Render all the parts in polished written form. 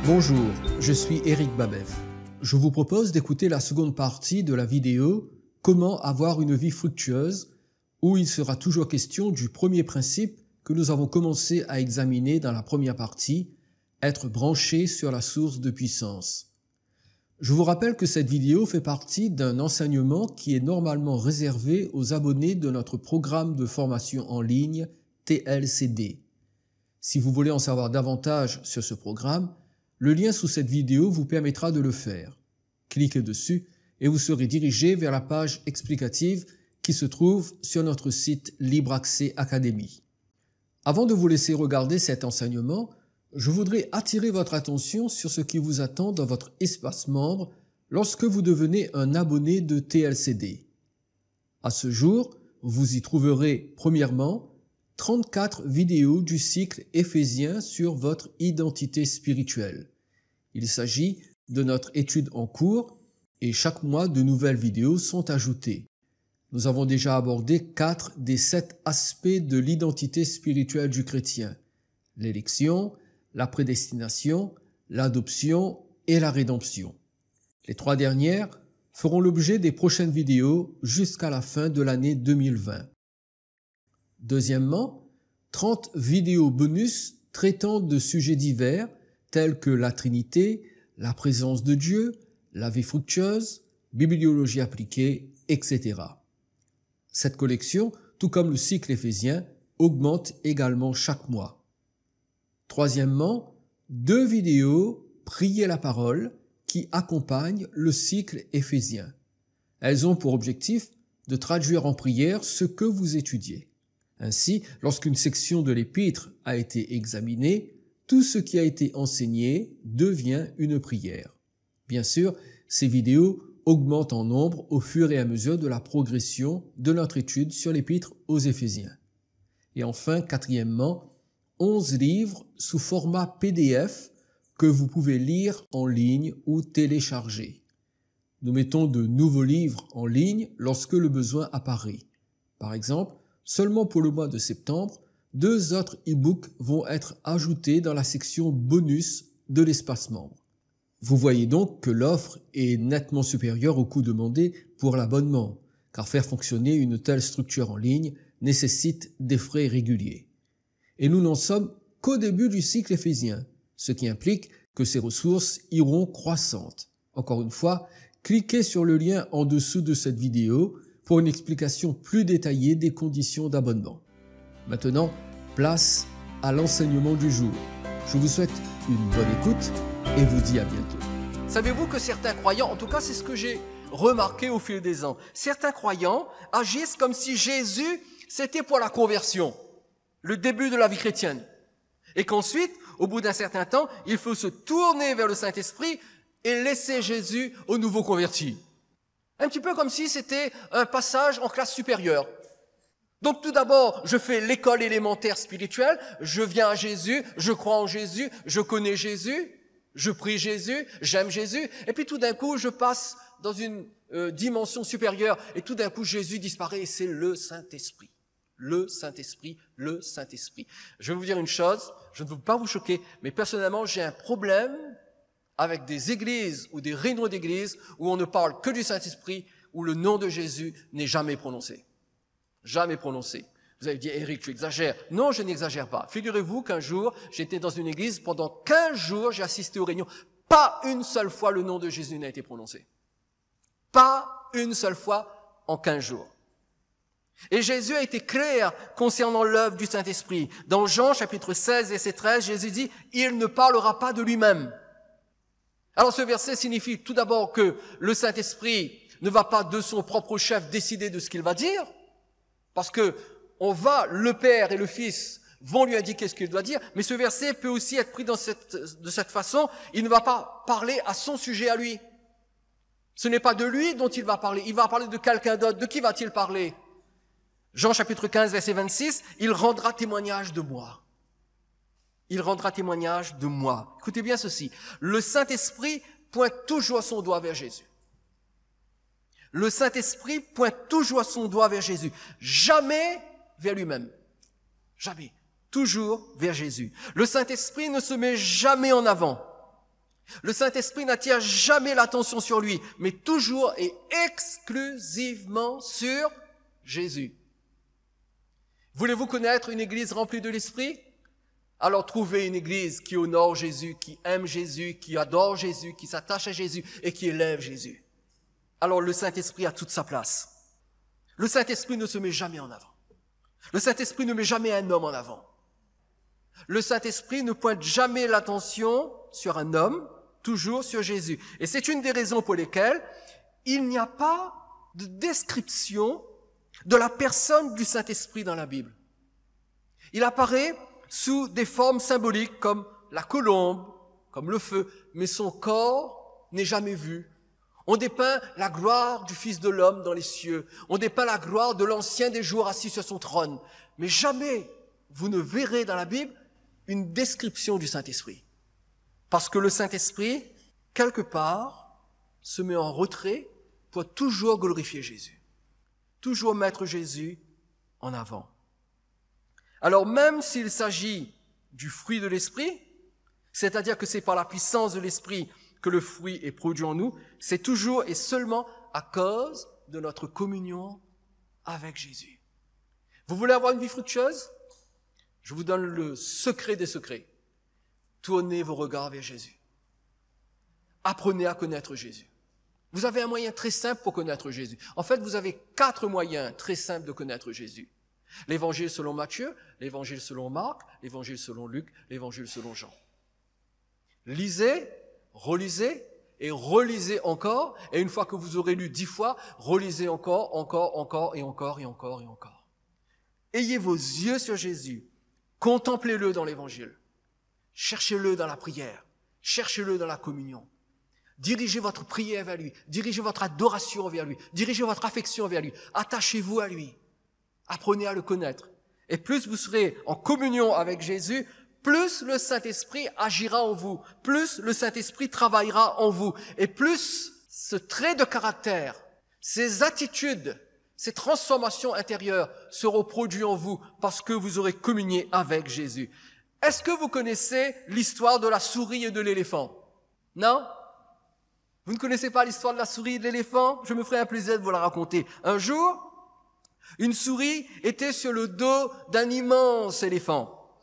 Bonjour, je suis Eric Babev. Je vous propose d'écouter la seconde partie de la vidéo « Comment avoir une vie fructueuse » où il sera toujours question du premier principe que nous avons commencé à examiner dans la première partie, être branché sur la source de puissance. Je vous rappelle que cette vidéo fait partie d'un enseignement qui est normalement réservé aux abonnés de notre programme de formation en ligne TLCD. Si vous voulez en savoir davantage sur ce programme, le lien sous cette vidéo vous permettra de le faire. Cliquez dessus et vous serez dirigé vers la page explicative qui se trouve sur notre site Libre Accès Academy. Avant de vous laisser regarder cet enseignement, je voudrais attirer votre attention sur ce qui vous attend dans votre espace membre lorsque vous devenez un abonné de TLCD. À ce jour, vous y trouverez premièrement 34 vidéos du cycle Éphésiens sur votre identité spirituelle. Il s'agit de notre étude en cours et chaque mois de nouvelles vidéos sont ajoutées. Nous avons déjà abordé 4 des 7 aspects de l'identité spirituelle du chrétien: l'élection, la prédestination, l'adoption et la rédemption. Les 3 dernières feront l'objet des prochaines vidéos jusqu'à la fin de l'année 2020. Deuxièmement, 30 vidéos bonus traitant de sujets divers tels que la Trinité, la présence de Dieu, la vie fructueuse, bibliologie appliquée, etc. Cette collection, tout comme le cycle éphésien, augmente également chaque mois. Troisièmement, 2 vidéos « Priez la parole » qui accompagnent le cycle éphésien. Elles ont pour objectif de traduire en prière ce que vous étudiez. Ainsi, lorsqu'une section de l'épître a été examinée, tout ce qui a été enseigné devient une prière. Bien sûr, ces vidéos augmentent en nombre au fur et à mesure de la progression de notre étude sur l'épître aux Éphésiens. Et enfin, quatrièmement, 11 livres sous format PDF que vous pouvez lire en ligne ou télécharger. Nous mettons de nouveaux livres en ligne lorsque le besoin apparaît. Par exemple, seulement pour le mois de septembre, 2 autres e-books vont être ajoutés dans la section bonus de l'espace membre. Vous voyez donc que l'offre est nettement supérieure au coût demandé pour l'abonnement, car faire fonctionner une telle structure en ligne nécessite des frais réguliers. Et nous n'en sommes qu'au début du cycle éphésien, ce qui implique que ces ressources iront croissantes. Encore une fois, cliquez sur le lien en dessous de cette vidéo pour une explication plus détaillée des conditions d'abonnement. Maintenant, place à l'enseignement du jour. Je vous souhaite une bonne écoute et vous dis à bientôt. Savez-vous que certains croyants, en tout cas c'est ce que j'ai remarqué au fil des ans, certains croyants agissent comme si Jésus c'était pour la conversion, le début de la vie chrétienne. Et qu'ensuite, au bout d'un certain temps, il faut se tourner vers le Saint-Esprit et laisser Jésus aux nouveaux convertis. Un petit peu comme si c'était un passage en classe supérieure. Donc tout d'abord, je fais l'école élémentaire spirituelle, je viens à Jésus, je crois en Jésus, je connais Jésus, je prie Jésus, j'aime Jésus, et puis tout d'un coup, je passe dans une dimension supérieure, et tout d'un coup, Jésus disparaît, et c'est le Saint-Esprit. Le Saint-Esprit, le Saint-Esprit. Je vais vous dire une chose, je ne veux pas vous choquer, mais personnellement, j'ai un problème avec des églises ou des réunions d'églises où on ne parle que du Saint-Esprit, où le nom de Jésus n'est jamais prononcé. Jamais prononcé. Vous avez dit, Eric, tu exagères. Non, je n'exagère pas. Figurez-vous qu'un jour, j'étais dans une église, pendant 15 jours, j'ai assisté aux réunions. Pas une seule fois le nom de Jésus n'a été prononcé. Pas une seule fois en 15 jours. Et Jésus a été clair concernant l'œuvre du Saint-Esprit. Dans Jean, chapitre 16, verset 13, Jésus dit, il ne parlera pas de lui-même. Alors ce verset signifie tout d'abord que le Saint-Esprit ne va pas de son propre chef décider de ce qu'il va dire, parce que le Père et le Fils vont lui indiquer ce qu'il doit dire, mais ce verset peut aussi être pris de cette façon, il ne va pas parler à son sujet à lui. Ce n'est pas de lui dont il va parler de quelqu'un d'autre. De qui va-t-il parler? Jean chapitre 15, verset 26, il rendra témoignage de moi. Il rendra témoignage de moi. Écoutez bien ceci, le Saint-Esprit pointe toujours son doigt vers Jésus. Le Saint-Esprit pointe toujours son doigt vers Jésus, jamais vers lui-même. Jamais. Toujours vers Jésus. Le Saint-Esprit ne se met jamais en avant. Le Saint-Esprit n'attire jamais l'attention sur lui, mais toujours et exclusivement sur Jésus. Voulez-vous connaître une église remplie de l'Esprit? Alors trouvez une église qui honore Jésus, qui aime Jésus, qui adore Jésus, qui s'attache à Jésus et qui élève Jésus. Alors le Saint-Esprit a toute sa place. Le Saint-Esprit ne se met jamais en avant. Le Saint-Esprit ne met jamais un homme en avant. Le Saint-Esprit ne pointe jamais l'attention sur un homme, toujours sur Jésus. Et c'est une des raisons pour lesquelles il n'y a pas de description de la personne du Saint-Esprit dans la Bible. Il apparaît sous des formes symboliques comme la colombe, comme le feu, mais son corps n'est jamais vu. On dépeint la gloire du Fils de l'homme dans les cieux. On dépeint la gloire de l'Ancien des jours assis sur son trône. Mais jamais vous ne verrez dans la Bible une description du Saint-Esprit. Parce que le Saint-Esprit, quelque part, se met en retrait pour toujours glorifier Jésus. Toujours mettre Jésus en avant. Alors même s'il s'agit du fruit de l'Esprit, c'est-à-dire que c'est par la puissance de l'Esprit que le fruit est produit en nous, c'est toujours et seulement à cause de notre communion avec Jésus. Vous voulez avoir une vie fructueuse? Je vous donne le secret des secrets. Tournez vos regards vers Jésus. Apprenez à connaître Jésus. Vous avez un moyen très simple pour connaître Jésus. En fait, vous avez 4 moyens très simples de connaître Jésus. L'évangile selon Matthieu, l'évangile selon Marc, l'évangile selon Luc, l'évangile selon Jean. Lisez, relisez et relisez encore. Et une fois que vous aurez lu 10 fois, relisez encore et encore. Ayez vos yeux sur Jésus. Contemplez-le dans l'évangile. Cherchez-le dans la prière. Cherchez-le dans la communion. Dirigez votre prière vers lui. Dirigez votre adoration vers lui. Dirigez votre affection vers lui. Attachez-vous à lui. Apprenez à le connaître. Et plus vous serez en communion avec Jésus, plus le Saint-Esprit agira en vous. Plus le Saint-Esprit travaillera en vous. Et plus ce trait de caractère, ces attitudes, ces transformations intérieures seront produites en vous parce que vous aurez communié avec Jésus. Est-ce que vous connaissez l'histoire de la souris et de l'éléphant? Non? Vous ne connaissez pas l'histoire de la souris et de l'éléphant? Je me ferai un plaisir de vous la raconter. Un jour, une souris était sur le dos d'un immense éléphant.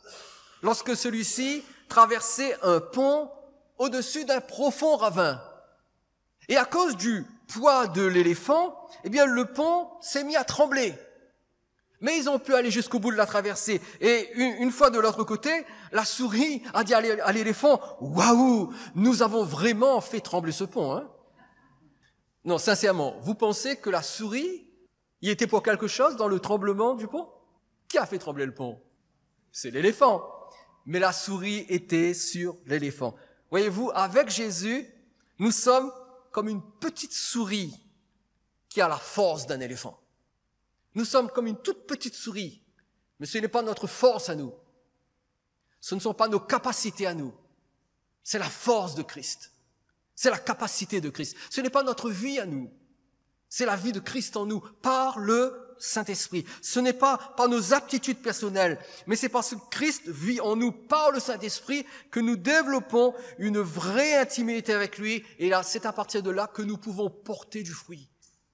Lorsque celui-ci traversait un pont au-dessus d'un profond ravin. Et à cause du poids de l'éléphant, eh bien, le pont s'est mis à trembler. Mais ils ont pu aller jusqu'au bout de la traversée. Et une fois de l'autre côté, la souris a dit à l'éléphant, « Waouh, nous avons vraiment fait trembler ce pont, hein ?» Non, sincèrement, vous pensez que la souris y était pour quelque chose dans le tremblement du pont? Qui a fait trembler le pont? C'est l'éléphant. Mais la souris était sur l'éléphant. Voyez-vous, avec Jésus, nous sommes comme une petite souris qui a la force d'un éléphant. Nous sommes comme une toute petite souris, mais ce n'est pas notre force à nous. Ce ne sont pas nos capacités à nous. C'est la force de Christ. C'est la capacité de Christ. Ce n'est pas notre vie à nous. C'est la vie de Christ en nous, par le Saint-Esprit. Ce n'est pas par nos aptitudes personnelles, mais c'est parce que Christ vit en nous, par le Saint-Esprit, que nous développons une vraie intimité avec lui. Et là, c'est à partir de là que nous pouvons porter du fruit.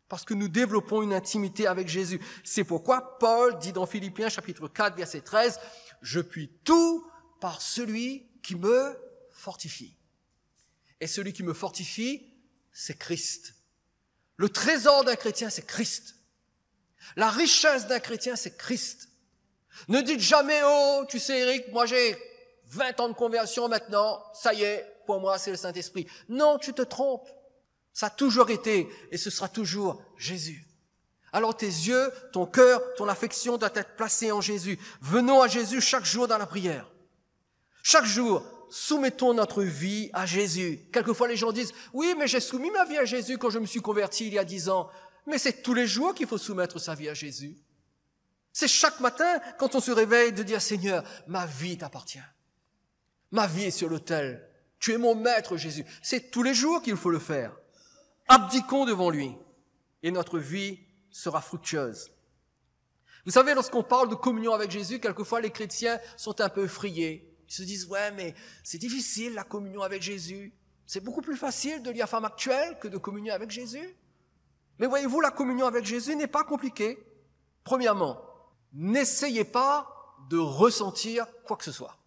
Parce que nous développons une intimité avec Jésus. C'est pourquoi Paul dit dans Philippiens chapitre 4, verset 13, « Je puis tout par celui qui me fortifie. » Et celui qui me fortifie, c'est Christ. Le trésor d'un chrétien, c'est Christ. La richesse d'un chrétien, c'est Christ. Ne dites jamais, oh, tu sais Eric, moi j'ai 20 ans de conversion maintenant, ça y est, pour moi c'est le Saint-Esprit. Non, tu te trompes. Ça a toujours été et ce sera toujours Jésus. Alors tes yeux, ton cœur, ton affection doivent être placés en Jésus. Venons à Jésus chaque jour dans la prière. Chaque jour, soumettons notre vie à Jésus. Quelquefois les gens disent, oui, mais j'ai soumis ma vie à Jésus quand je me suis converti il y a 10 ans. Mais c'est tous les jours qu'il faut soumettre sa vie à Jésus. C'est chaque matin, quand on se réveille, de dire, Seigneur, ma vie t'appartient. Ma vie est sur l'autel. Tu es mon maître, Jésus. C'est tous les jours qu'il faut le faire. Abdiquons devant lui et notre vie sera fructueuse. Vous savez, lorsqu'on parle de communion avec Jésus, quelquefois les chrétiens sont un peu effrayés. Ils se disent, ouais, mais c'est difficile la communion avec Jésus. C'est beaucoup plus facile de lire Femme actuelle que de communier avec Jésus. Mais voyez-vous, la communion avec Jésus n'est pas compliquée. Premièrement, n'essayez pas de ressentir quoi que ce soit.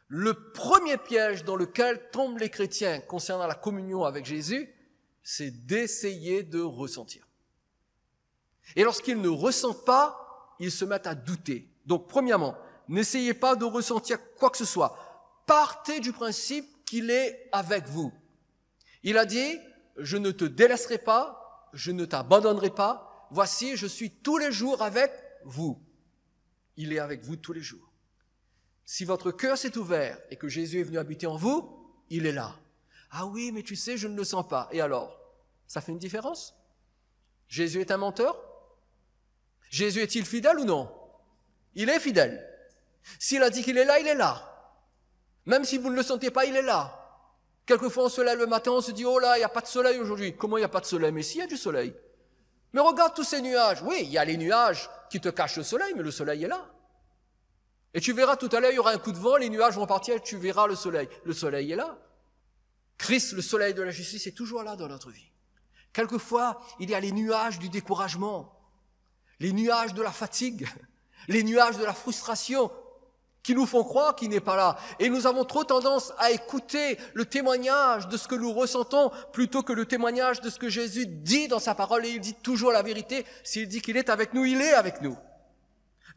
Le premier piège dans lequel tombent les chrétiens concernant la communion avec Jésus, c'est d'essayer de ressentir. Et lorsqu'ils ne ressentent pas, ils se mettent à douter. Donc, premièrement, n'essayez pas de ressentir quoi que ce soit. Partez du principe qu'il est avec vous. Il a dit, je ne te délaisserai pas, je ne t'abandonnerai pas, voici, je suis tous les jours avec vous. Il est avec vous tous les jours. Si votre cœur s'est ouvert et que Jésus est venu habiter en vous, il est là. Ah oui, mais tu sais, je ne le sens pas. Et alors, ça fait une différence? Jésus est un menteur? Jésus est-il fidèle ou non? Il est fidèle. S'il a dit qu'il est là, il est là. Même si vous ne le sentez pas, il est là. Quelquefois, on se lève le matin, on se dit, oh là, il n'y a pas de soleil aujourd'hui. Comment il n'y a pas de soleil? Mais si, il y a du soleil. Mais regarde tous ces nuages. Oui, il y a les nuages qui te cachent le soleil, mais le soleil est là. Et tu verras tout à l'heure, il y aura un coup de vent, les nuages vont partir et tu verras le soleil. Le soleil est là. Christ, le soleil de la justice, est toujours là dans notre vie. Quelquefois, il y a les nuages du découragement, les nuages de la fatigue, les nuages de la frustration qui nous font croire qu'il n'est pas là. Et nous avons trop tendance à écouter le témoignage de ce que nous ressentons plutôt que le témoignage de ce que Jésus dit dans sa parole. Et il dit toujours la vérité. S'il dit qu'il est avec nous, il est avec nous.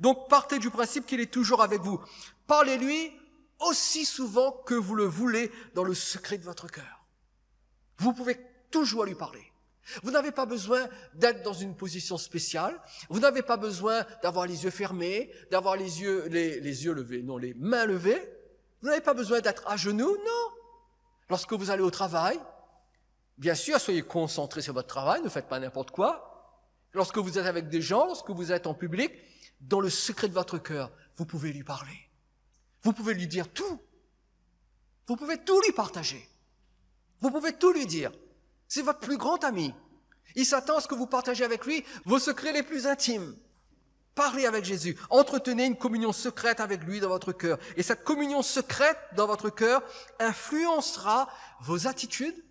Donc partez du principe qu'il est toujours avec vous. Parlez-lui aussi souvent que vous le voulez dans le secret de votre cœur. Vous pouvez toujours lui parler. Vous n'avez pas besoin d'être dans une position spéciale. Vous n'avez pas besoin d'avoir les yeux fermés, d'avoir les mains levées. Vous n'avez pas besoin d'être à genoux, non. Lorsque vous allez au travail, bien sûr, soyez concentrés sur votre travail, ne faites pas n'importe quoi. Lorsque vous êtes avec des gens, lorsque vous êtes en public, dans le secret de votre cœur, vous pouvez lui parler. Vous pouvez lui dire tout. Vous pouvez tout lui partager. Vous pouvez tout lui dire. C'est votre plus grand ami. Il s'attend à ce que vous partagez avec lui vos secrets les plus intimes. Parlez avec Jésus. Entretenez une communion secrète avec lui dans votre cœur. Et cette communion secrète dans votre cœur influencera vos attitudes,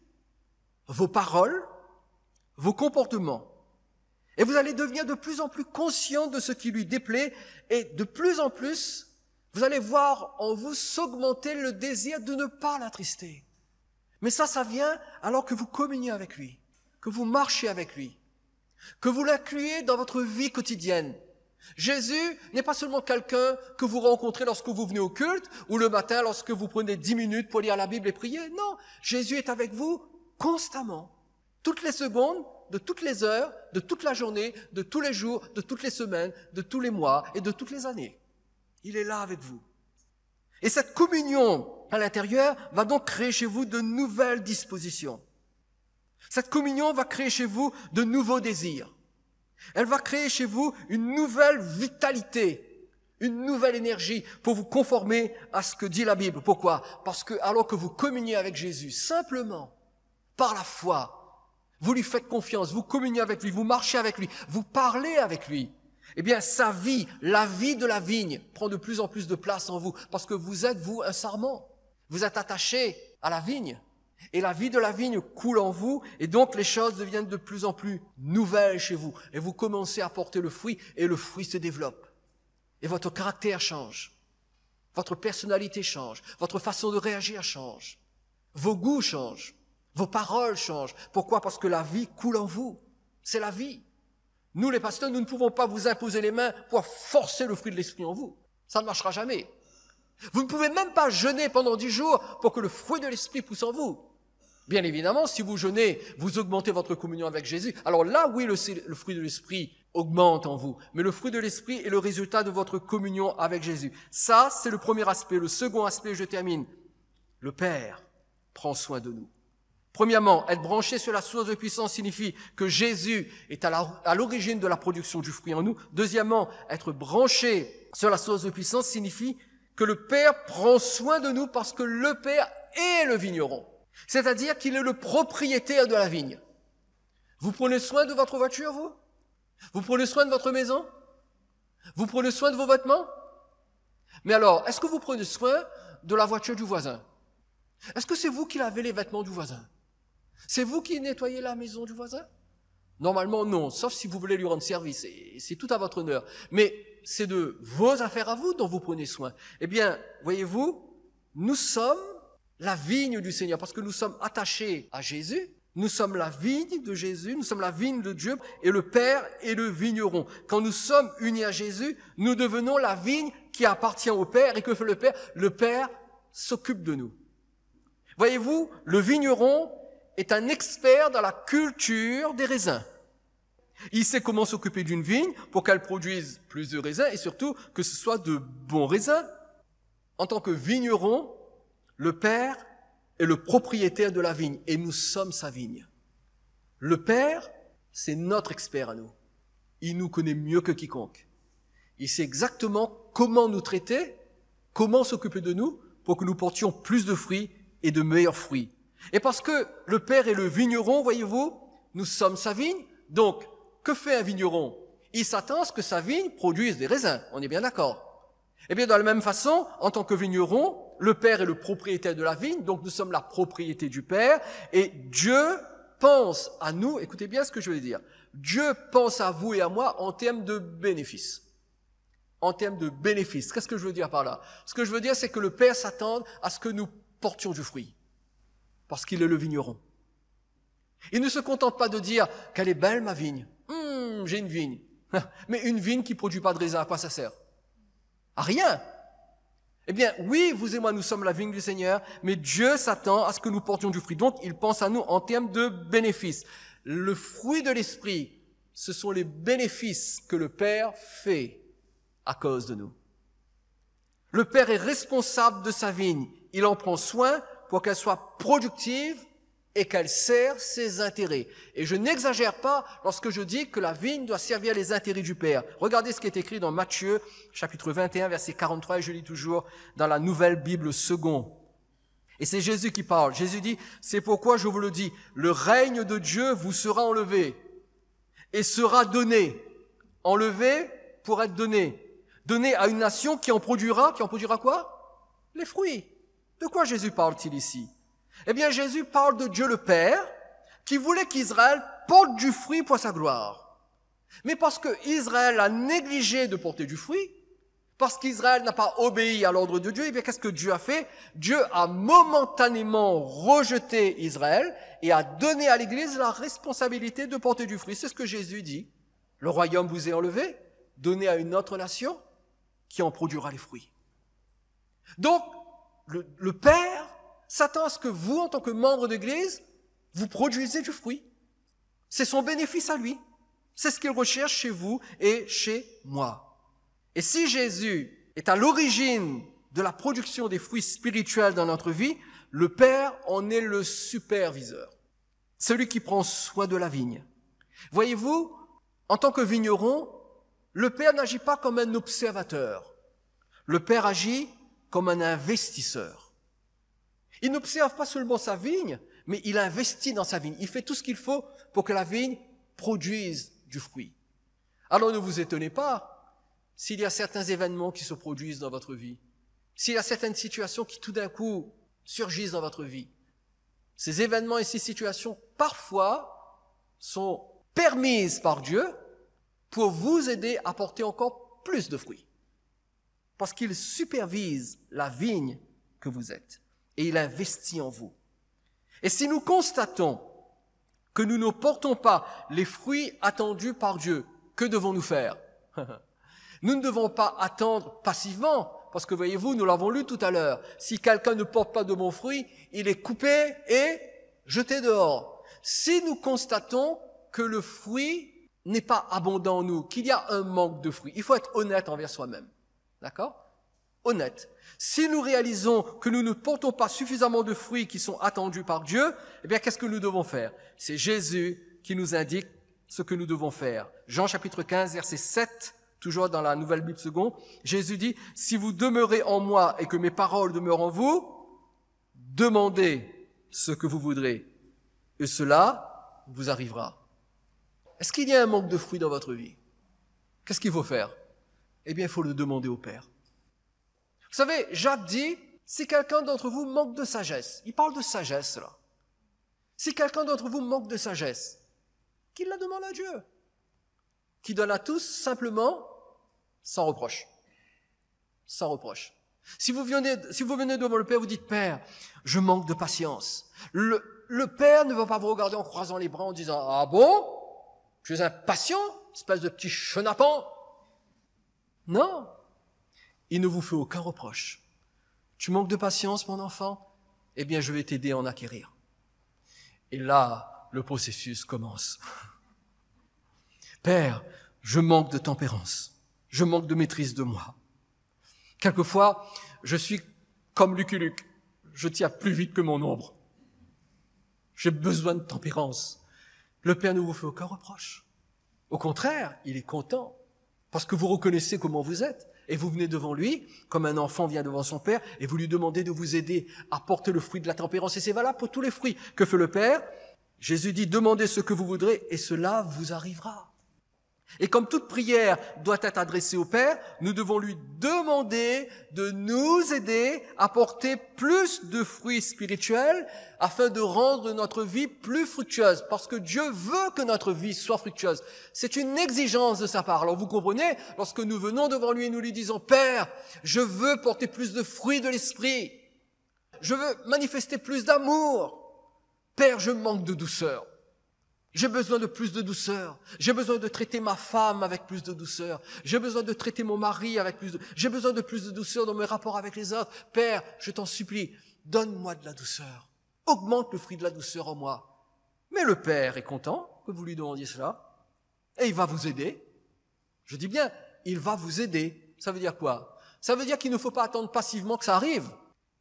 vos paroles, vos comportements. Et vous allez devenir de plus en plus conscient de ce qui lui déplaît et de plus en plus, vous allez voir en vous s'augmenter le désir de ne pas l'attrister. Mais ça vient alors que vous communiez avec lui, que vous marchez avec lui, que vous l'incluez dans votre vie quotidienne. Jésus n'est pas seulement quelqu'un que vous rencontrez lorsque vous venez au culte ou le matin lorsque vous prenez 10 minutes pour lire la Bible et prier. Non, Jésus est avec vous constamment, toutes les secondes, de toutes les heures, de toute la journée, de tous les jours, de toutes les semaines, de tous les mois et de toutes les années. Il est là avec vous. Et cette communion à l'intérieur va donc créer chez vous de nouvelles dispositions. Cette communion va créer chez vous de nouveaux désirs. Elle va créer chez vous une nouvelle vitalité, une nouvelle énergie pour vous conformer à ce que dit la Bible. Pourquoi? Parce que alors que vous communiez avec Jésus, simplement, par la foi, vous lui faites confiance, vous communiez avec lui, vous marchez avec lui, vous parlez avec lui, eh bien, sa vie, la vie de la vigne, prend de plus en plus de place en vous, parce que vous êtes, vous, un sarment. Vous êtes attaché à la vigne, et la vie de la vigne coule en vous, et donc les choses deviennent de plus en plus nouvelles chez vous, et vous commencez à porter le fruit, et le fruit se développe. Et votre caractère change, votre personnalité change, votre façon de réagir change, vos goûts changent, vos paroles changent. Pourquoi? Parce que la vie coule en vous, c'est la vie. Nous, les pasteurs, nous ne pouvons pas vous imposer les mains pour forcer le fruit de l'esprit en vous. Ça ne marchera jamais. Vous ne pouvez même pas jeûner pendant 10 jours pour que le fruit de l'esprit pousse en vous. Bien évidemment, si vous jeûnez, vous augmentez votre communion avec Jésus. Alors là, oui, le fruit de l'esprit augmente en vous. Mais le fruit de l'esprit est le résultat de votre communion avec Jésus. Ça, c'est le premier aspect. Le second aspect, je termine. Le Père prend soin de nous. Premièrement, être branché sur la source de puissance signifie que Jésus est à l'origine de la production du fruit en nous. Deuxièmement, être branché sur la source de puissance signifie que le Père prend soin de nous parce que le Père est le vigneron. C'est-à-dire qu'il est le propriétaire de la vigne. Vous prenez soin de votre voiture, vous? Vous prenez soin de votre maison? Vous prenez soin de vos vêtements? Mais alors, est-ce que vous prenez soin de la voiture du voisin? Est-ce que c'est vous qui lavez les vêtements du voisin? C'est vous qui nettoyez la maison du voisin? Normalement, non, sauf si vous voulez lui rendre service, et c'est tout à votre honneur. Mais c'est de vos affaires à vous dont vous prenez soin. Eh bien, voyez-vous, nous sommes la vigne du Seigneur, parce que nous sommes attachés à Jésus. Nous sommes la vigne de Jésus, nous sommes la vigne de Dieu, et le Père est le vigneron. Quand nous sommes unis à Jésus, nous devenons la vigne qui appartient au Père. Et que fait le Père? Le Père s'occupe de nous. Voyez-vous, le vigneron est un expert dans la culture des raisins. Il sait comment s'occuper d'une vigne pour qu'elle produise plus de raisins et surtout que ce soit de bons raisins. En tant que vigneron, le Père est le propriétaire de la vigne et nous sommes sa vigne. Le Père, c'est notre expert à nous. Il nous connaît mieux que quiconque. Il sait exactement comment nous traiter, comment s'occuper de nous pour que nous portions plus de fruits et de meilleurs fruits. Et parce que le Père est le vigneron, voyez-vous, nous sommes sa vigne. Donc, que fait un vigneron? Il s'attend à ce que sa vigne produise des raisins. On est bien d'accord? Eh bien, de la même façon, en tant que vigneron, le Père est le propriétaire de la vigne, donc nous sommes la propriété du Père, et Dieu pense à nous, écoutez bien ce que je veux dire, Dieu pense à vous et à moi en termes de bénéfices. En termes de bénéfices. Qu'est-ce que je veux dire par là? Ce que je veux dire, c'est que le Père s'attend à ce que nous portions du fruit. Parce qu'il est le vigneron. Il ne se contente pas de dire « Qu'elle est belle ma vigne. J'ai une vigne. » Mais une vigne qui ne produit pas de raisin, à quoi ça sert? À rien. Eh bien, oui, vous et moi, nous sommes la vigne du Seigneur, mais Dieu s'attend à ce que nous portions du fruit. Donc, il pense à nous en termes de bénéfices. Le fruit de l'Esprit, ce sont les bénéfices que le Père fait à cause de nous. Le Père est responsable de sa vigne. Il en prend soin pour qu'elle soit productive et qu'elle sert ses intérêts. Et je n'exagère pas lorsque je dis que la vigne doit servir les intérêts du Père. Regardez ce qui est écrit dans Matthieu, chapitre 21, verset 43, et je lis toujours dans la Nouvelle Bible Second. Et c'est Jésus qui parle. Jésus dit, « C'est pourquoi je vous le dis, le règne de Dieu vous sera enlevé et sera donné. » Enlevé pour être donné. Donné à une nation qui en produira quoi? Les fruits. De quoi Jésus parle-t-il ici? Eh bien, Jésus parle de Dieu le Père, qui voulait qu'Israël porte du fruit pour sa gloire. Mais parce que Israël a négligé de porter du fruit, parce qu'Israël n'a pas obéi à l'ordre de Dieu, eh bien, qu'est-ce que Dieu a fait? Dieu a momentanément rejeté Israël et a donné à l'Église la responsabilité de porter du fruit. C'est ce que Jésus dit. Le royaume vous est enlevé, donné à une autre nation qui en produira les fruits. Donc, le Père s'attend à ce que vous, en tant que membre d'Église, vous produisez du fruit. C'est son bénéfice à lui. C'est ce qu'il recherche chez vous et chez moi. Et si Jésus est à l'origine de la production des fruits spirituels dans notre vie, le Père en est le superviseur, celui qui prend soin de la vigne. Voyez-vous, en tant que vigneron, le Père n'agit pas comme un observateur. Le Père agit comme un investisseur. Il n'observe pas seulement sa vigne, mais il investit dans sa vigne. Il fait tout ce qu'il faut pour que la vigne produise du fruit. Alors ne vous étonnez pas s'il y a certains événements qui se produisent dans votre vie, s'il y a certaines situations qui tout d'un coup surgissent dans votre vie. Ces événements et ces situations, parfois, sont permises par Dieu pour vous aider à porter encore plus de fruits. Parce qu'il supervise la vigne que vous êtes. Et il investit en vous. Et si nous constatons que nous ne portons pas les fruits attendus par Dieu, que devons-nous faire? Nous ne devons pas attendre passivement, parce que voyez-vous, nous l'avons lu tout à l'heure, si quelqu'un ne porte pas de bons fruits, il est coupé et jeté dehors. Si nous constatons que le fruit n'est pas abondant en nous, qu'il y a un manque de fruits, il faut être honnête envers soi-même. D'accord? Honnête. Si nous réalisons que nous ne portons pas suffisamment de fruits qui sont attendus par Dieu, eh bien, qu'est-ce que nous devons faire? C'est Jésus qui nous indique ce que nous devons faire. Jean chapitre 15, verset 7, toujours dans la Nouvelle Bible Second, Jésus dit, « Si vous demeurez en moi et que mes paroles demeurent en vous, demandez ce que vous voudrez, et cela vous arrivera. » Est-ce qu'il y a un manque de fruits dans votre vie? Qu'est-ce qu'il faut faire? Eh bien, il faut le demander au Père. Vous savez, Jacques dit, Si quelqu'un d'entre vous manque de sagesse, il parle de sagesse là. Si quelqu'un d'entre vous manque de sagesse, qu'il la demande à Dieu, qui donne à tous simplement sans reproche. Sans reproche. Si vous venez devant le Père, vous dites, Père, je manque de patience. Le Père ne va pas vous regarder en croisant les bras en disant, ah bon? Tu es impatient, espèce de petit chenapan? Non. Il ne vous fait aucun reproche. Tu manques de patience, mon enfant? Eh bien, je vais t'aider à en acquérir. Et là, le processus commence. Père, je manque de tempérance. Je manque de maîtrise de moi. Quelquefois, je suis comme Lucky Luke. Je tiens plus vite que mon ombre. J'ai besoin de tempérance. Le Père ne vous fait aucun reproche. Au contraire, il est content parce que vous reconnaissez comment vous êtes. Et vous venez devant lui, comme un enfant vient devant son père, et vous lui demandez de vous aider à porter le fruit de la tempérance. Et c'est valable pour tous les fruits. Que fait le Père? Jésus dit, demandez ce que vous voudrez, et cela vous arrivera. Et comme toute prière doit être adressée au Père, nous devons lui demander de nous aider à porter plus de fruits spirituels afin de rendre notre vie plus fructueuse. Parce que Dieu veut que notre vie soit fructueuse. C'est une exigence de sa part. Alors vous comprenez, lorsque nous venons devant lui et nous lui disons, Père, je veux porter plus de fruits de l'esprit. Je veux manifester plus d'amour. Père, je manque de douceur. J'ai besoin de plus de douceur. J'ai besoin de traiter ma femme avec plus de douceur. J'ai besoin de traiter mon mari avec plus de... J'ai besoin de plus de douceur dans mes rapports avec les autres. Père, je t'en supplie, donne-moi de la douceur. Augmente le fruit de la douceur en moi. Mais le Père est content que vous lui demandiez cela. Et il va vous aider. Je dis bien, il va vous aider. Ça veut dire quoi? Ça veut dire qu'il ne faut pas attendre passivement que ça arrive.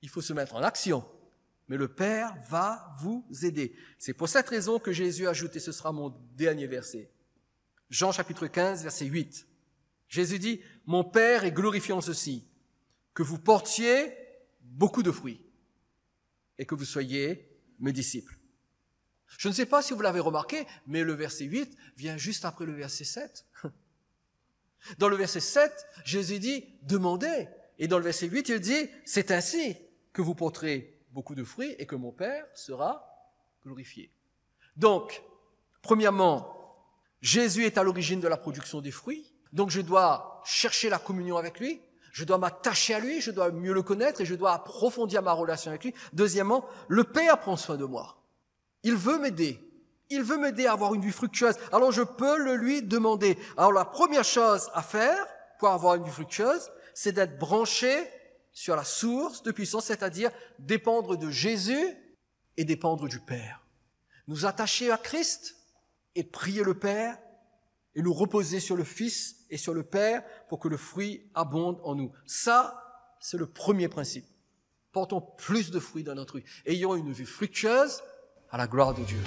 Il faut se mettre en action. Mais le Père va vous aider. C'est pour cette raison que Jésus ajoute, et ce sera mon dernier verset. Jean chapitre 15, verset 8. Jésus dit, « Mon Père est glorifié en ceci, que vous portiez beaucoup de fruits et que vous soyez mes disciples. » Je ne sais pas si vous l'avez remarqué, mais le verset 8 vient juste après le verset 7. Dans le verset 7, Jésus dit, « Demandez ». Et dans le verset 8, il dit, « C'est ainsi que vous porterez beaucoup de fruits et que mon Père sera glorifié. » Donc, premièrement, Jésus est à l'origine de la production des fruits. Donc, je dois chercher la communion avec lui. Je dois m'attacher à lui. Je dois mieux le connaître et je dois approfondir ma relation avec lui. Deuxièmement, le Père prend soin de moi. Il veut m'aider. Il veut m'aider à avoir une vie fructueuse. Alors, je peux le lui demander. Alors, la première chose à faire pour avoir une vie fructueuse, c'est d'être branché sur la source de puissance, c'est-à-dire dépendre de Jésus et dépendre du Père. Nous attacher à Christ et prier le Père et nous reposer sur le Fils et sur le Père pour que le fruit abonde en nous. Ça, c'est le premier principe. Portons plus de fruits dans notre vie. Ayons une vie fructueuse à la gloire de Dieu.